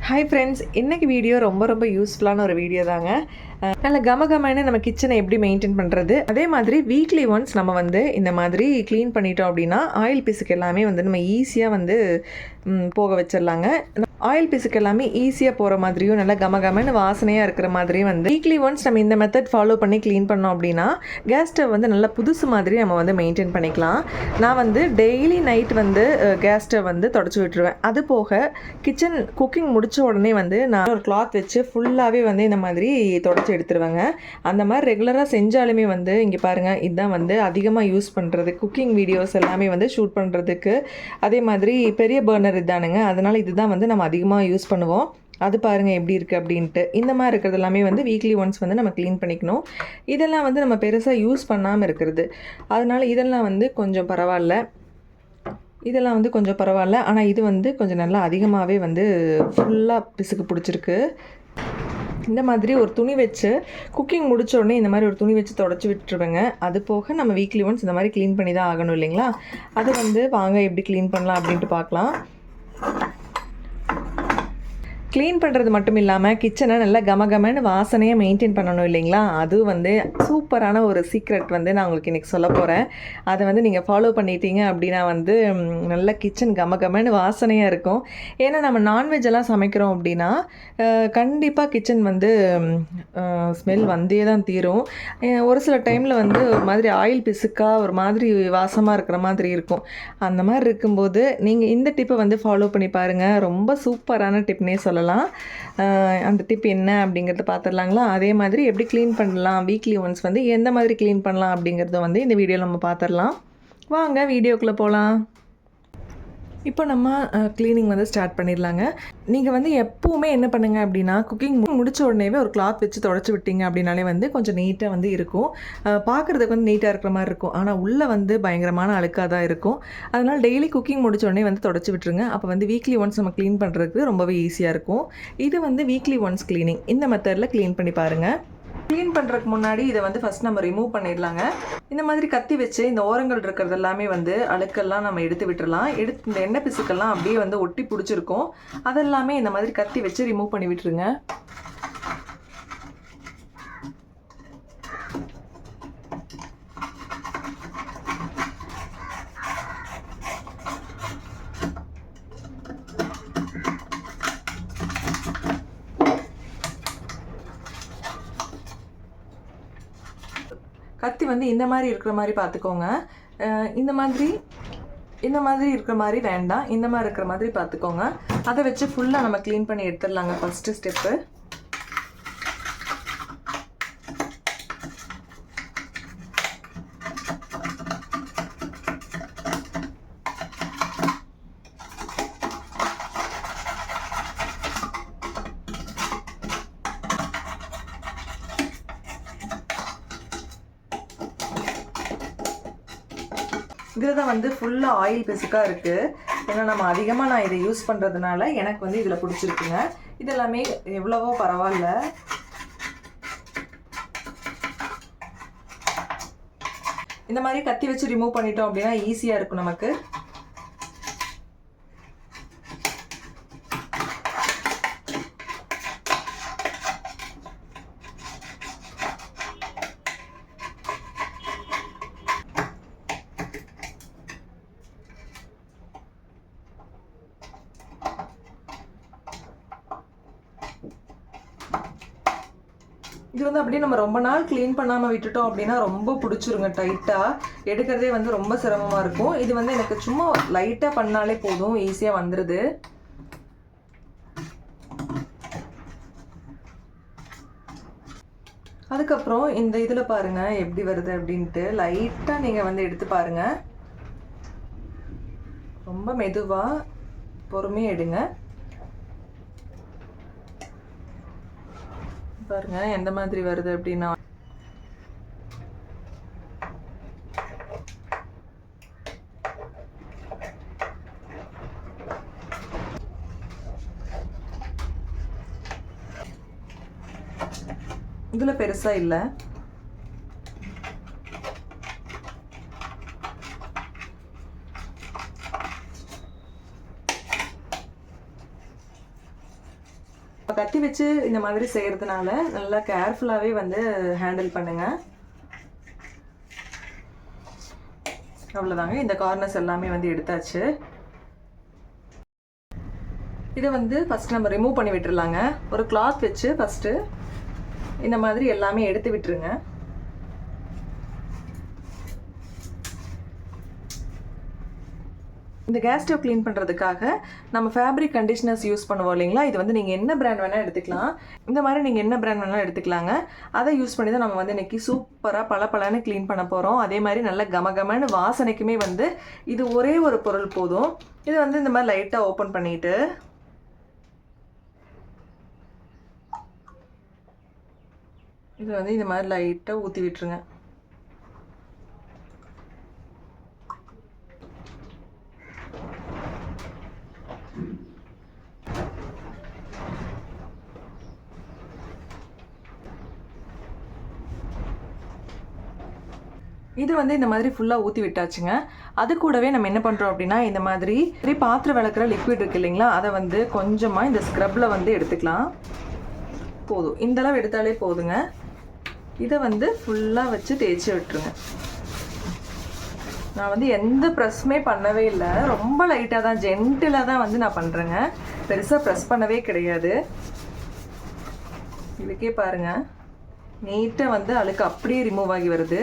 Hi friends, இன்றைக்கி video ரொம்ப யூஸ்ஃபுல்லான ஒரு வீடியோ தாங்க. நல்ல கமகமான நம்ம கிச்சனை எப்படி மெயின்டைன் பண்ணுறது, அதே மாதிரி வீக்லி ஒன்ஸ் நம்ம வந்து இந்த மாதிரி க்ளீன் பண்ணிட்டோம் அப்படின்னா ஆயில் பீஸுக்கு எல்லாமே வந்து நம்ம ஈஸியாக வந்து போக வச்சிடலாங்க. ஆயில் பீஸுக்கு எல்லாமே ஈஸியாக போகிற மாதிரியும் நல்ல கமகமன்னு வாசனையாக இருக்கிற மாதிரியும் வந்து வீக்லி ஒன்ஸ் நம்ம இந்த மெத்தட் ஃபாலோ பண்ணி க்ளீன் பண்ணோம் அப்படின்னா கேஸ் ஸ்டவ் வந்து நல்லா புதுசு மாதிரி நம்ம வந்து மெயின்டைன் பண்ணிக்கலாம். நான் வந்து டெய்லி நைட் வந்து கேஸ் ஸ்டவ் வந்து தொடச்சி விட்டுருவேன். அது போக கிச்சன் குக்கிங் முடித்த உடனே வந்து நான் ஒரு கிளாத் வச்சு ஃபுல்லாகவே வந்து இந்த மாதிரி தொடச்சி எடுத்துருவேங்க. அந்த மாதிரி ரெகுலராக செஞ்சாலுமே வந்து இங்கே பாருங்கள், இதுதான் வந்து அதிகமாக யூஸ் பண்ணுறது குக்கிங் வீடியோஸ் எல்லாமே வந்து ஷூட் பண்ணுறதுக்கு. அதே மாதிரி பெரிய பர்னர் இதானுங்க, அதனால் இதுதான் வந்து நம்ம அதிகமாக யூஸ் பண்ணுவோம். அது பாருங்கள் எப்படி இருக்குது அப்படின்ட்டு. இந்த மாதிரி இருக்கிறது எல்லாமே வந்து வீக்லி ஒன்ஸ் வந்து நம்ம க்ளீன் பண்ணிக்கணும். இதெல்லாம் வந்து நம்ம பெருசாக யூஸ் பண்ணாமல் இருக்கிறது, அதனால் இதெல்லாம் வந்து கொஞ்சம் பரவாயில்ல. இதெல்லாம் வந்து கொஞ்சம் பரவாயில்ல, ஆனால் இது வந்து கொஞ்சம் நல்லா அதிகமாகவே வந்து ஃபுல்லாக பிசுக்கு பிடிச்சிருக்கு. இந்த மாதிரி ஒரு துணி வச்சு குக்கிங் முடிச்ச உடனே இந்த மாதிரி ஒரு துணி வச்சு தொடச்சி விட்டுருவேங்க. அது போக நம்ம வீக்லி ஒன்ஸ் இந்த மாதிரி க்ளீன் பண்ணி தான் ஆகணும் இல்லைங்களா? அது வந்து வாங்க எப்படி க்ளீன் பண்ணலாம் அப்படின்ட்டு பார்க்கலாம். க்ளீன் பண்ணுறது மட்டும் இல்லாமல் கிச்சனை நல்லா கமகமன்னு வாசனையாக மெயின்டைன் பண்ணணும் இல்லைங்களா? அதுவும் வந்து சூப்பரான ஒரு சீக்ரெட் வந்து நான் உங்களுக்கு இன்றைக்கி சொல்ல போகிறேன். அதை வந்து நீங்கள் ஃபாலோ பண்ணிட்டீங்க அப்படின்னா வந்து நல்ல கிச்சன் கமகமன்னு வாசனையாக இருக்கும். ஏன்னா நம்ம நான்வெஜ் எல்லாம் சமைக்கிறோம் அப்படின்னா கண்டிப்பாக கிச்சன் வந்து ஸ்மெல் வந்தே தான் தீரும். ஒரு சில டைமில் வந்து ஒரு மாதிரி ஆயில் பிசுக்காக ஒரு மாதிரி வாசமாக இருக்கிற மாதிரி இருக்கும். அந்த மாதிரி இருக்கும்போது நீங்கள் இந்த டிப்பை வந்து ஃபாலோ பண்ணி பாருங்கள். ரொம்ப சூப்பரான டிப்னே சொல்லலாம். அந்த டிப் என்ன அப்படிங்கிறத பார்த்துடலாங்களா? அதே மாதிரி எப்படி க்ளீன் பண்ணலாம், வீக்லி ஒன்ஸ் வந்து எந்த மாதிரி க்ளீன் பண்ணலாம் அப்படிங்கிறத வந்து இந்த வீடியோவில் நம்ம பார்த்துடலாம். வாங்க வீடியோக்குள்ளே போகலாம். இப்போ நம்ம க்ளீனிங் வந்து ஸ்டார்ட் பண்ணிடலாங்க. நீங்கள் வந்து எப்போவுமே என்ன பண்ணுங்கள் அப்படின்னா, குக்கிங் முடித்த உடனேவே ஒரு கிளாத் வச்சு தொடச்சி விட்டீங்க அப்படின்னாலே வந்து கொஞ்சம் நீட்டாக வந்து இருக்கும். பார்க்குறதுக்கு வந்து நீட்டாக இருக்கிற மாதிரி இருக்கும், ஆனால் உள்ளே வந்து பயங்கரமான அழுக்காக தான் இருக்கும். அதனால் டெய்லி குக்கிங் முடித்த உடனே வந்து தொடச்சி விட்டுருங்க. அப்போ வந்து வீக்லி ஒன்ஸ் நம்ம க்ளீன் பண்ணுறதுக்கு ரொம்பவே ஈஸியாக இருக்கும். இது வந்து வீக்லி ஒன்ஸ் க்ளீனிங். இந்த மெத்தடில் க்ளீன் பண்ணி பாருங்கள். க்ளீன் பண்ணுறதுக்கு முன்னாடி இதை வந்து ஃபஸ்ட் நம்ம ரிமூவ் பண்ணிடலாங்க. இந்த மாதிரி கத்தி வச்சு இந்த ஓரங்கள் இருக்கிறது எல்லாமே வந்து அழுக்கெல்லாம் நம்ம எடுத்து விட்டுறலாம். இந்த எண்ணெய் பிசுக்கெல்லாம் அப்படியே வந்து ஒட்டி பிடிச்சிருக்கும், அதெல்லாமே இந்த மாதிரி கத்தி வச்சு ரிமூவ் பண்ணி விட்டுருங்க. கத்தி வந்து இந்த மாதிரி இருக்கிற மாதிரி பார்த்துக்கோங்க. இந்த மாதிரி இருக்கிற மாதிரி வேண்டாம், இந்த மாதிரி இருக்கிற மாதிரி பார்த்துக்கோங்க. அதை வச்சு ஃபுல்லாக நம்ம க்ளீன் பண்ணி எடுத்துடலாங்க. First step. இதில் தான் வந்து ஃபுல்லாக ஆயில் பிசுக்காக இருக்குது. ஏன்னா நம்ம அதிகமாக நான் இதை யூஸ் பண்ணுறதுனால எனக்கு வந்து இதில் பிடிச்சிருக்குங்க. இதெல்லாமே எவ்வளவோ பரவாயில்ல. இந்த மாதிரி கத்தி வச்சு ரிமூவ் பண்ணிட்டோம் அப்படின்னா ஈஸியாக இருக்கும் நமக்கு. இது வந்து அப்படியே நம்ம ரொம்ப நாள் க்ளீன் பண்ணாமல் விட்டுட்டோம் அப்படின்னா ரொம்ப பிடிச்சிருங்க. டைட்டாக எடுக்கிறதே வந்து ரொம்ப சிரமமாக இருக்கும். இது வந்து எனக்கு சும்மா லைட்டாக பண்ணாலே போதும், ஈஸியாக வந்துடுது. அதுக்கப்புறம் இந்த இதில் பாருங்கள் எப்படி வருது அப்படின்ட்டு. லைட்டாக நீங்கள் வந்து எடுத்து பாருங்கள். ரொம்ப மெதுவாக பொறுமையாக எடுங்க. பாருங்க எந்த மாதிரி வருது அப்படின்னா. இதுல பெருசா இல்லை. கத்தி வச்சு இந்த மாதிரி செய்கிறதுனால நல்லா கேர்ஃபுல்லாகவே வந்து ஹேண்டில் பண்ணுங்கள். அவ்வளோதாங்க, இந்த கார்னர்ஸ் எல்லாமே வந்து எடுத்தாச்சு. இதை வந்து ஃபஸ்ட் நம்ம ரிமூவ் பண்ணி விட்டுருலாங்க. ஒரு கிளாத் வச்சு ஃபஸ்ட்டு இந்த மாதிரி எல்லாமே எடுத்து விட்டுருங்க. இந்த கேஸ் ஸ்டவ் க்ளீன் பண்ணுறதுக்காக நம்ம ஃபேப்ரிக் கண்டிஷனர்ஸ் யூஸ் பண்ணுவோம் இல்லைங்களா? இது வந்து நீங்கள் என்ன பிராண்ட் வேணால் எடுத்துக்கலாம். இந்த மாதிரி நீங்கள் என்ன பிராண்ட் வேணாலும் எடுத்துக்கலாங்க. அதை யூஸ் பண்ணி தான் நம்ம வந்து இன்றைக்கி சூப்பராக பளபளன்னு க்ளீன் பண்ண போகிறோம். அதே மாதிரி நல்ல கமகமன்னு வாசனைக்குமே வந்து இது ஒரே ஒரு பொருள் போதும். இது வந்து இந்த மாதிரி லைட்டாக ஓப்பன் பண்ணிவிட்டு இது வந்து இந்த மாதிரி லைட்டாக ஊற்றி விட்டுருங்க. இது வந்து இந்த மாதிரி ஃபுல்லாக ஊற்றி விட்டாச்சுங்க. அது கூடவே நம்ம என்ன பண்ணுறோம் அப்படின்னா, இந்த மாதிரி பாத்திரம் விளக்குற லிக்விட் இருக்குது இல்லைங்களா, அதை வந்து கொஞ்சமாக இந்த ஸ்க்ரப்பில் வந்து எடுத்துக்கலாம். போதும், இந்தளவு எடுத்தாலே போதுங்க. இதை வந்து ஃபுல்லாக வச்சு தேய்ச்சி விட்டுருங்க. நான் வந்து எந்த ப்ரெஸ்ஸுமே பண்ணவே இல்லை, ரொம்ப லைட்டாக தான் ஜென்டிலாக தான் வந்து நான் பண்ணுறேங்க. பெருசாக ப்ரெஸ் பண்ணவே கிடையாது. இதுக்கே பாருங்கள், நீட்டாக வந்து அழுக்கு அப்படியே ரிமூவ் ஆகி வருது.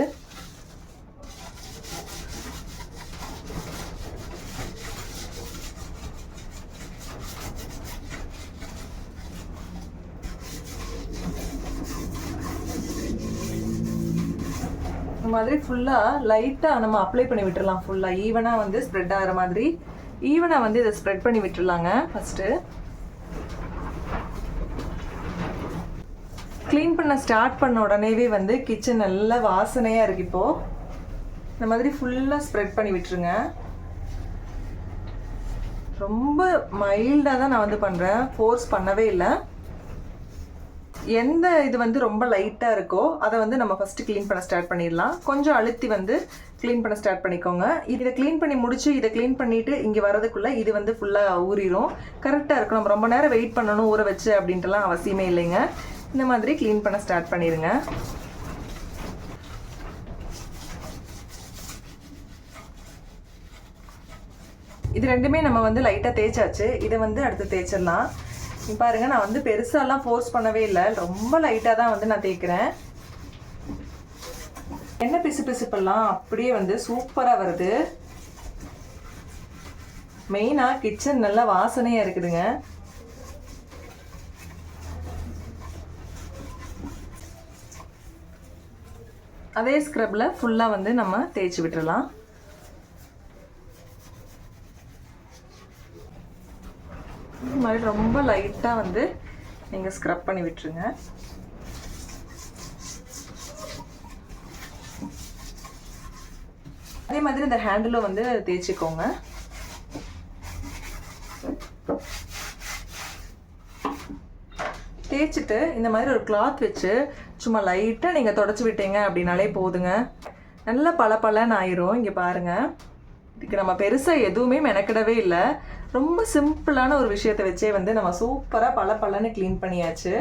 இந்த மாதிரி ஃபுல்லாக லைட்டாக நம்ம அப்ளை பண்ணி விட்டுடலாம். ஃபுல்லாக ஈவனாக வந்து ஸ்ப்ரெட் ஆகிற மாதிரி ஈவனாக வந்து இதை ஸ்ப்ரெட் பண்ணி விட்டுடலாங்க. ஃபஸ்ட்டு க்ளீன் பண்ண ஸ்டார்ட் பண்ண உடனேவே வந்து கிச்சன் நல்லா வாசனையாக இருக்குது. இப்போது இந்த மாதிரி ஃபுல்லாக ஸ்ப்ரெட் பண்ணி விட்டுருங்க. ரொம்ப மைல்டாக தான் நான் வந்து பண்ணுறேன், ஃபோர்ஸ் பண்ணவே இல்லை. எந்த இது வந்து ரொம்ப லைட்டாக இருக்கோ அதை வந்து நம்ம ஃபஸ்ட்டு க்ளீன் பண்ண ஸ்டார்ட் பண்ணிடலாம். கொஞ்சம் அழுத்தி வந்து க்ளீன் பண்ண ஸ்டார்ட் பண்ணிக்கோங்க. இதை க்ளீன் பண்ணி முடிச்சு இதை க்ளீன் பண்ணிவிட்டு இங்கே வரதுக்குள்ளே இது வந்து ஃபுல்லாக ஊறிடும். கரெக்டாக இருக்கும். நம்ம ரொம்ப நேரம் வெயிட் பண்ணணும் ஊற வச்சு அப்படின்ட்டுலாம் அவசியமே இல்லைங்க. இந்த மாதிரி க்ளீன் பண்ண ஸ்டார்ட் பண்ணிடுங்க. இது ரெண்டுமே நம்ம வந்து லைட்டாக தேய்ச்சாச்சு. இதை வந்து அடுத்து தேய்ச்சிடலாம். பாருங்க, நான் வந்து பெருசாலாம் ஃபோர்ஸ் பண்ணவே இல்லை, ரொம்ப லைட்டாக தான் வந்து நான் தேய்க்கிறேன். என்ன பிசுப்பெல்லாம் அப்படியே வந்து சூப்பராக வருது. மெயினாக கிச்சன் நல்லா வாசனையாக இருக்குதுங்க. அதே ஸ்க்ரப்பில் ஃபுல்லாக வந்து நம்ம தேய்ச்சி விட்டுறலாம். இது மாதிரி ரொம்ப லைட்டாக வந்து நீங்கள் ஸ்க்ரப் பண்ணி விட்டுருங்க. அதே மாதிரி இந்த ஹேண்டிலும் வந்து தேய்ச்சிக்கோங்க. தேய்ச்சிட்டு இந்த மாதிரி ஒரு கிளாத் வச்சு சும்மா லைட்டாக நீங்கள் தொடச்சி விட்டீங்க அப்படின்னாலே போதுங்க. நல்லா பளபளன்னு ஆயிரும். இங்கே பாருங்கள், இதுக்கு நம்ம பெருசாக எதுவுமே மெனக்கிடவே இல்லை. ரொம்ப சிம்பிளான ஒரு விஷயத்தை வச்சே வந்து நம்ம சூப்பராக பளபளன்னு க்ளீன் பண்ணியாச்சு.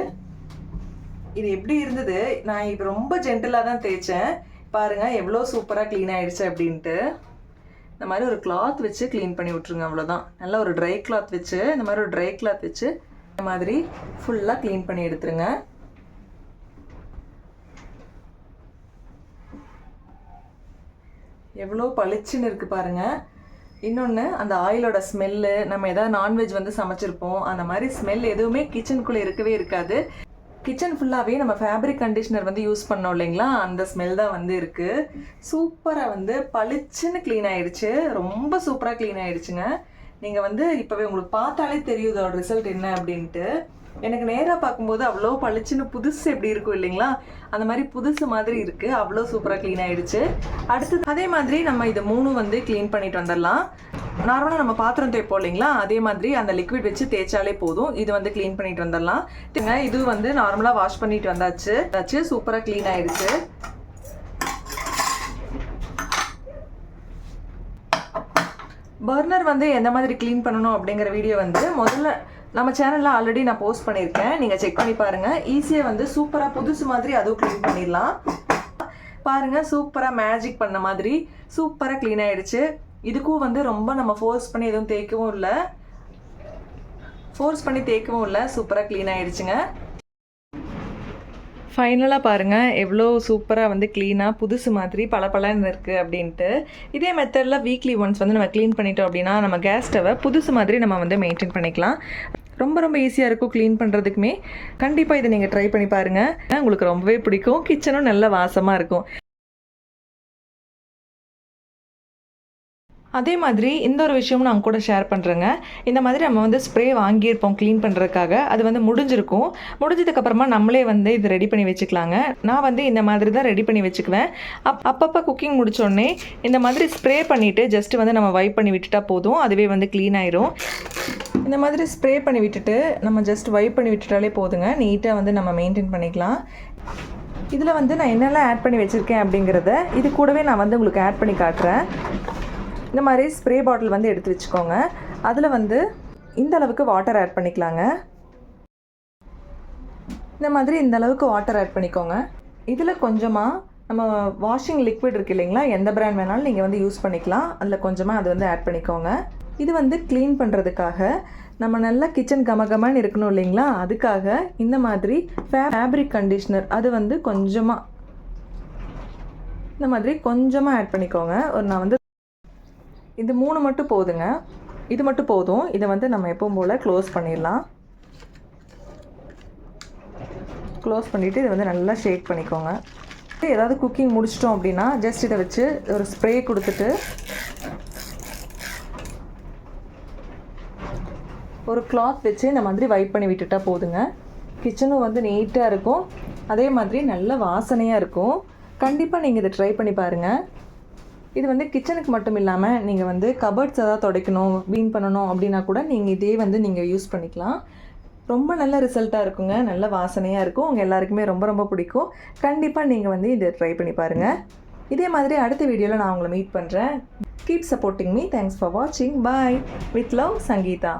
இது எப்படி இருந்தது? நான் இப்போ ரொம்ப ஜென்டிலாக தான் தேய்ச்சேன். பாருங்கள் எவ்வளோ சூப்பராக க்ளீன் ஆகிடுச்சு அப்படின்ட்டு. இந்த மாதிரி ஒரு கிளாத் வச்சு க்ளீன் பண்ணி விட்ருங்க, அவ்வளோதான். நல்லா ஒரு ட்ரை கிளாத் வச்சு இந்த மாதிரி ஒரு ட்ரை கிளாத் வச்சு இந்த மாதிரி ஃபுல்லாக க்ளீன் பண்ணி எடுத்துருங்க. எவ்வளோ பளிச்சுன்னு இருக்குது பாருங்கள். இன்னொன்று, அந்த ஆயிலோட ஸ்மெல்லு, நம்ம எதாவது நான்வெஜ் வந்து சமைச்சிருப்போம், அந்த மாதிரி ஸ்மெல் எதுவுமே கிச்சனுக்குள்ளே இருக்கவே இருக்காது. கிச்சன் ஃபுல்லாகவே நம்ம ஃபேப்ரிக் கண்டிஷனர் வந்து யூஸ் பண்ணோம் இல்லைங்களா, அந்த ஸ்மெல் தான் வந்து இருக்குது. சூப்பராக வந்து பளிச்சுன்னு க்ளீன் ஆகிடுச்சு. ரொம்ப சூப்பராக க்ளீன் ஆகிடுச்சுங்க. நீங்கள் வந்து இப்போவே உங்களுக்கு பார்த்தாலே தெரியும் இதோட ரிசல்ட் என்ன அப்படின்ட்டு. எனக்கு நேராக பார்க்கும்போது அவ்வளோ பளிச்சுன்னு புதுசு எப்படி இருக்கும் இல்லைங்களா, அந்த மாதிரி புதுசு மாதிரி இருக்குது. அவ்வளோ சூப்பராக க்ளீன் ஆகிடுச்சு. அடுத்து அதே மாதிரி நம்ம இதை 3 வந்து க்ளீன் பண்ணிட்டு வந்துடலாம். நார்மலாக நம்ம பாத்திரம் தேய்ப்போம் இல்லைங்களா, அதே மாதிரி அந்த லிக்விட் வச்சு தேய்ச்சாலே போதும். இது வந்து க்ளீன் பண்ணிட்டு வந்துடலாம். இது வந்து நார்மலாக வாஷ் பண்ணிட்டு வந்தாச்சு. சூப்பராக க்ளீன் ஆகிடுச்சு. பர்னர் வந்து எந்த மாதிரி க்ளீன் பண்ணணும் அப்படிங்கிற வீடியோ வந்து முதல்ல நம்ம சேனலில் ஆல்ரெடி நான் போஸ்ட் பண்ணியிருக்கேன், நீங்கள் செக் பண்ணி பாருங்கள். ஈஸியாக வந்து சூப்பராக புதுசு மாதிரி அதுவும் க்ளீன் பண்ணிடலாம். பாருங்கள், சூப்பராக மேஜிக் பண்ண மாதிரி சூப்பராக க்ளீன் ஆகிடுச்சு. இதுக்கும் வந்து ரொம்ப நம்ம ஃபோர்ஸ் பண்ணி எதுவும் தேய்க்கவும் இல்லை, சூப்பராக க்ளீன் ஆகிடுச்சுங்க. ஃபைனலாக பாருங்கள் எவ்வளோ சூப்பராக வந்து க்ளீனாக புதுசு மாதிரி பளபளன்னு இருக்குது அப்படின்ட்டு. இதே மெத்தடில் வீக்லி ஒன்ஸ் வந்து நம்ம க்ளீன் பண்ணிட்டோம் அப்படின்னா நம்ம கேஸ் ஸ்டவ்வை புதுசு மாதிரி நம்ம வந்து மெயின்டைன் பண்ணிக்கலாம். ரொம்ப ரொம்ப ஈஸியாக இருக்கும் க்ளீன் பண்ணுறதுக்குமே. கண்டிப்பாக இதை நீங்கள் ட்ரை பண்ணி பாருங்கள், உங்களுக்கு ரொம்பவே பிடிக்கும். கிச்சனும் நல்ல வாசமாக இருக்கும். அதே மாதிரி இந்த ஒரு விஷயமும் நான் கூட ஷேர் பண்ணுறேங்க. இந்த மாதிரி நம்ம வந்து ஸ்ப்ரே வாங்கியிருப்போம் க்ளீன் பண்ணுறதுக்காக. அது வந்து முடிஞ்சிருக்கும். முடிஞ்சதுக்கப்புறமா நம்மளே வந்து இது ரெடி பண்ணி வச்சுக்கலாங்க. நான் வந்து இந்த மாதிரி தான் ரெடி பண்ணி வச்சுக்குவேன். அப்பப்போ குக்கிங் முடித்தோடனே இந்த மாதிரி ஸ்ப்ரே பண்ணிவிட்டு ஜஸ்ட்டு வந்து நம்ம வைப் பண்ணி விட்டுட்டா போதும், அதுவே வந்து க்ளீன் ஆயிரும். இந்த மாதிரி ஸ்ப்ரே பண்ணி விட்டுட்டு நம்ம ஜஸ்ட் வைப் பண்ணி விட்டுட்டாலே போதுங்க, நீட்டாக வந்து நம்ம மெயின்டைன் பண்ணிக்கலாம். இதில் வந்து நான் என்னெல்லாம் ஆட் பண்ணி வச்சுருக்கேன் அப்படிங்கிறத இது கூடவே நான் வந்து உங்களுக்கு ஆட் பண்ணி காட்டுறேன். இந்த மாதிரி ஸ்ப்ரே பாட்டில் வந்து எடுத்து வச்சுக்கோங்க. அதில் வந்து இந்த அளவுக்கு வாட்டர் ஆட் பண்ணிக்கலாங்க. இந்த மாதிரி இந்த அளவுக்கு வாட்டர் ஆட் பண்ணிக்கோங்க. இதில் கொஞ்சமாக நம்ம வாஷிங் லிக்விட் இருக்குது இல்லைங்களா, எந்த பிராண்ட் வேணாலும் நீங்கள் வந்து யூஸ் பண்ணிக்கலாம். அதில் கொஞ்சமாக அது வந்து ஆட் பண்ணிக்கோங்க. இது வந்து க்ளீன் பண்ணுறதுக்காக நம்ம நல்லா கிச்சன் கமகமான்னு இருக்கணும் இல்லைங்களா, அதுக்காக இந்த மாதிரி ஃபேப்ரிக் கண்டிஷ்னர் அது வந்து கொஞ்சமாக இந்த மாதிரி கொஞ்சமாக ஆட் பண்ணிக்கோங்க. நான் வந்து இது 3 மட்டும் போதுங்க, இது மட்டும் போதும். இதை வந்து நம்ம எப்பவும் போல் க்ளோஸ் பண்ணிடலாம். க்ளோஸ் பண்ணிவிட்டு இதை வந்து நல்லா ஷேக் பண்ணிக்கோங்க. ஏதாவது குக்கிங் முடிச்சிட்டோம் அப்படின்னா ஜஸ்ட் இதை வச்சு ஒரு ஸ்ப்ரே கொடுத்துட்டு ஒரு கிளாத் வச்சு இந்த மாதிரி வைப் பண்ணி விட்டுட்டா போதுங்க. கிச்சனும் வந்து நீட்டாக இருக்கும், அதே மாதிரி நல்ல வாசனையாக இருக்கும். கண்டிப்பாக நீங்கள் இதை ட்ரை பண்ணி பாருங்கள். இது வந்து கிச்சனுக்கு மட்டும் இல்லாமல் நீங்கள் வந்து கபர்ட்ஸ் ஏதாவது துடைக்கணும், க்ளீன் பண்ணணும் அப்படின்னா கூட நீங்கள் இதே வந்து நீங்கள் யூஸ் பண்ணிக்கலாம். ரொம்ப நல்ல ரிசல்ட்டாக இருக்குங்க, நல்ல வாசனையாக இருக்கும். உங்கள் எல்லாருக்குமே ரொம்ப ரொம்ப பிடிக்கும். கண்டிப்பாக நீங்கள் வந்து இதை ட்ரை பண்ணி பாருங்கள். இதே மாதிரி அடுத்த வீடியோவில் நான் உங்களை மீட் பண்ணுறேன். Keep supporting me. Thanks for வாட்சிங். பாய். With love, Sangeetha.